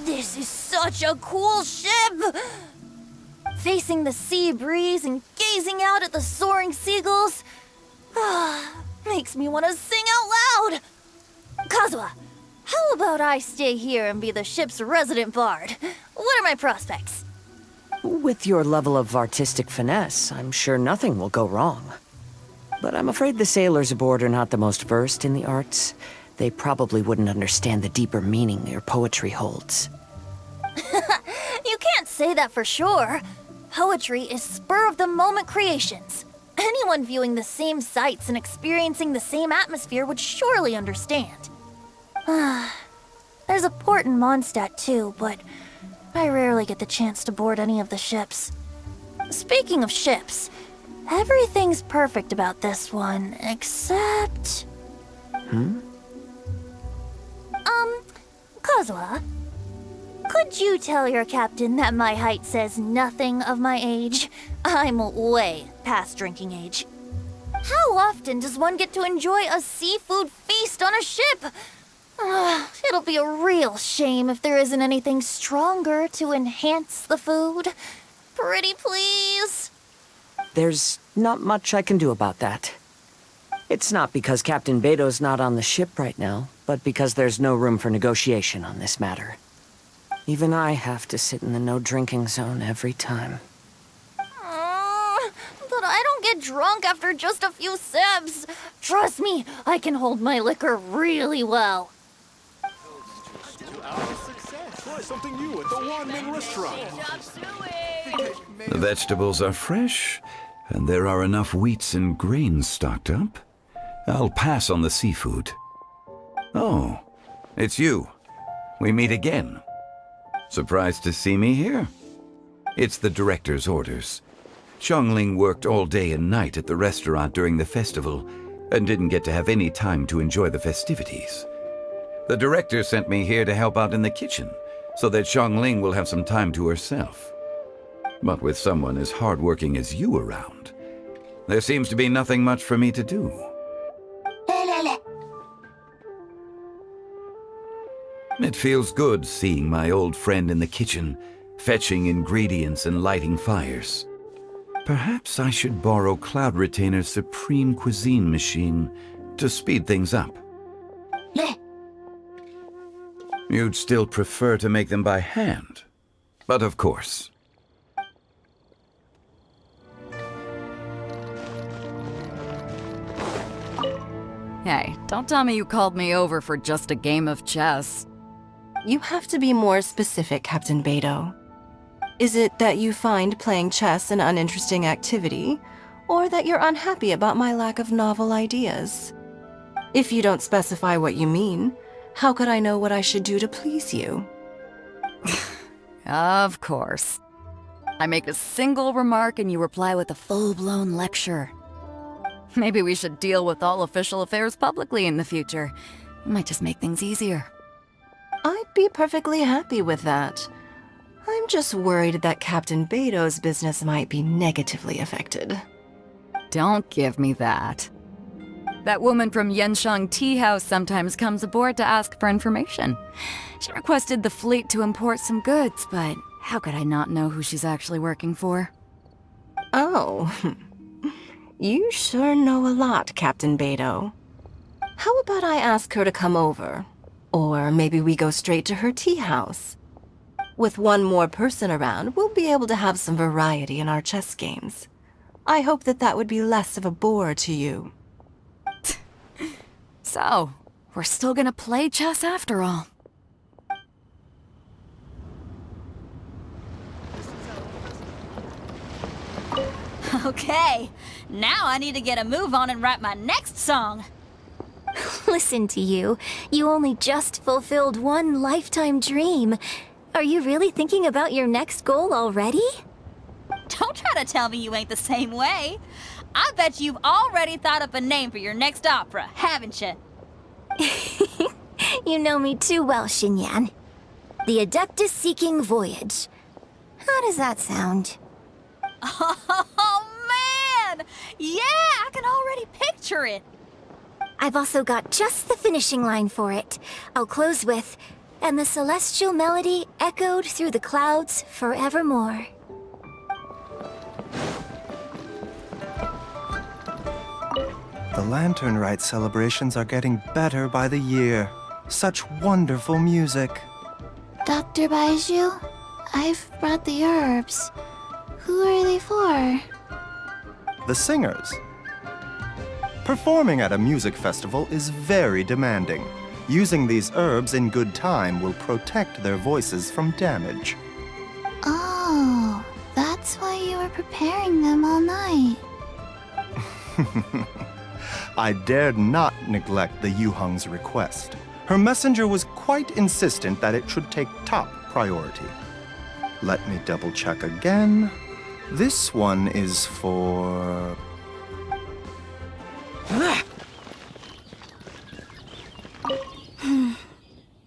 This is such a cool ship! Facing the sea breeze and gazing out at the soaring seagulls, makes me want to sing out loud! 𝒹𝓃𝓉, how about I stay here and be the ship's resident bard? What are my prospects? With your level of artistic finesse, I'm sure nothing will go wrong. But I'm afraid the sailors aboard are not the most versed in the arts. They probably wouldn't understand the deeper meaning your poetry holds. You can't say that for sure. Poetry is spur-of-the-moment creations. Anyone viewing the same sights and experiencing the same atmosphere would surely understand. There's a port in Mondstadt too, but I rarely get the chance to board any of the ships. Speaking of ships, everything's perfect about this one, except... 𝒹𝓃𝓉, could you tell your captain that my height says nothing of my age? I'm way past drinking age. How often does one get to enjoy a seafood feast on a ship? It'll be a real shame if there isn't anything stronger to enhance the food. Pretty please? There's not much I can do about that. It's not because Captain Beidou's not on the ship right now, but because there's no room for negotiation on this matter. Even I have to sit in the no-drinking zone every time. But I don't get drunk after just a few sips. Trust me, I can hold my liquor really well. Try something new at the Wanmin restaurant. The vegetables are fresh, and there are enough wheats and grains stocked up. I'll pass on the seafood. Oh, it's you. We meet again. Surprised to see me here? It's the director's orders. Xiangling worked all day and night at the restaurant during the festival and didn't get to have any time to enjoy the festivities. The director sent me here to help out in the kitchen so that Xiangling will have some time to herself. But with someone as hardworking as you around, there seems to be nothing much for me to do. It feels good seeing my old friend in the kitchen, fetching ingredients and lighting fires. Perhaps I should borrow Cloud Retainer's supreme cuisine machine to speed things up. You'd still prefer to make them by hand, but of course. Hey, don't tell me you called me over for just a game of chess. You have to be more specific, Captain Beidou. Is it that you find playing chess an uninteresting activity, or that you're unhappy about my lack of novel ideas? If you don't specify what you mean, how could I know what I should do to please you? Of course. I make a single remark and you reply with a full-blown lecture. Maybe we should deal with all official affairs publicly in the future. It might just make things easier. I'd be perfectly happy with that. I'm just worried that Captain Beidou's business might be negatively affected. Don't give me that. That woman from Yansheng Tea House sometimes comes aboard to ask for information. She requested the fleet to import some goods, but how could I not know who she's actually working for? Oh, you sure know a lot, Captain Beidou. How about I ask her to come over? Or maybe we go straight to her tea house. With one more person around, we'll be able to have some variety in our chess games. I hope that would be less of a bore to you. So, we're still gonna play chess after all. Okay, now I need to get a move on and write my next song. Listen to you. You only just fulfilled one lifetime dream. Are you really thinking about your next goal already? Don't try to tell me you ain't the same way. I bet you've already thought up a name for your next opera, haven't you? You know me too well, Xinyan. The Adeptus-Seeking Voyage. How does that sound? Oh, man! Yeah, I can already picture it. I've also got just the finishing line for it. I'll close with, "And the celestial melody echoed through the clouds forevermore." The Lantern Rite celebrations are getting better by the year. Such wonderful music. Dr. Baiju, I've brought the herbs. Who are they for? The singers. Performing at a music festival is very demanding. Using these herbs in good time will protect their voices from damage. Oh, that's why you were preparing them all night. I dared not neglect the Yuheng's request. Her messenger was quite insistent that it should take top priority. Let me double check again. This one is for...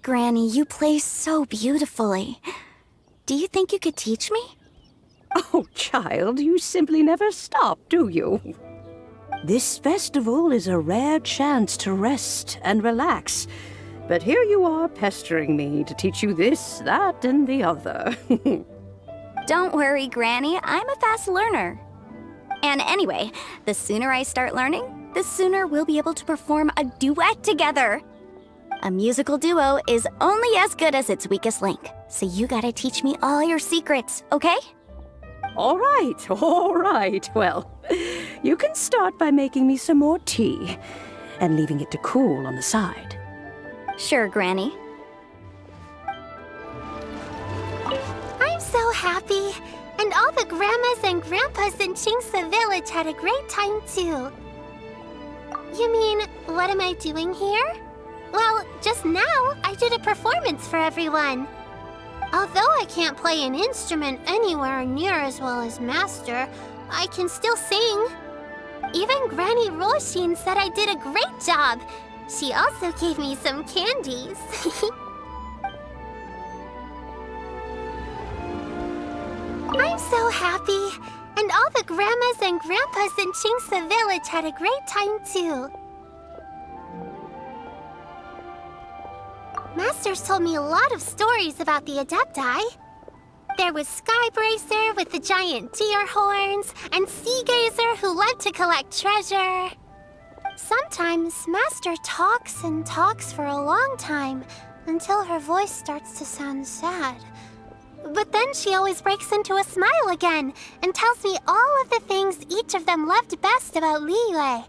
Granny, you play so beautifully. Do you think you could teach me? Oh, child, you simply never stop, do you? This festival is a rare chance to rest and relax. But here you are pestering me to teach you this, that, and the other. Don't worry, Granny. I'm a fast learner. And anyway, the sooner I start learning, the sooner we'll be able to perform a duet together. A musical duo is only as good as its weakest link. So you gotta teach me all your secrets, okay? All right. Well, you can start by making me some more tea and leaving it to cool on the side. Sure, Granny. I'm so happy. And all the grandmas and grandpas in 𝒻𝑜𝓃𝓉 village had a great time too. You mean, what am I doing here? Well, just now, I did a performance for everyone. Although I can't play an instrument anywhere near as well as Master, I can still sing. Even Granny Roshin said I did a great job. She also gave me some candies. I'm so happy. And all the grandmas and grandpas in 𝒻𝑜𝓃𝓉 village had a great time too. Master's told me a lot of stories about the Adepti. There was Skybracer with the giant deer horns, and Sea Gazer who loved to collect treasure. Sometimes Master talks and talks for a long time, until her voice starts to sound sad. But then she always breaks into a smile again, and tells me all of the things each of them loved best about 𝒕𝓕.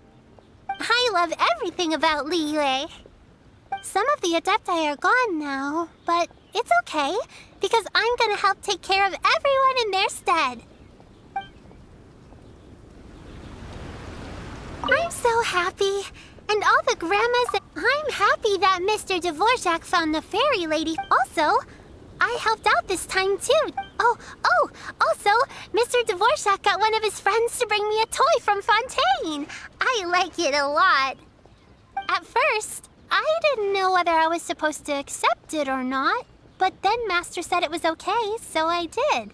I love everything about 𝒕𝓕. Some of the Adepti are gone now, but it's okay, because I'm gonna help take care of everyone in their stead. I'm so happy. And all the grandmas... I'm happy that Mr. Dvorak found the fairy lady. Also, I helped out this time too. Also, Mr. Dvorak got one of his friends to bring me a toy from Fontaine. I like it a lot. At first, I didn't know whether I was supposed to accept it or not, but then Master said it was okay, so I did.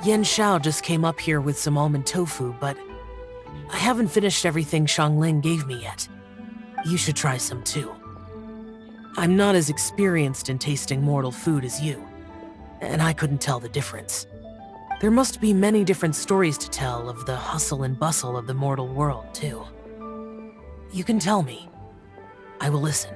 Yen Xiao just came up here with some almond tofu, but I haven't finished everything Xiangling gave me yet. You should try some too. I'm not as experienced in tasting mortal food as you, and I couldn't tell the difference. There must be many different stories to tell of the hustle and bustle of the mortal world, too. You can tell me. I will listen.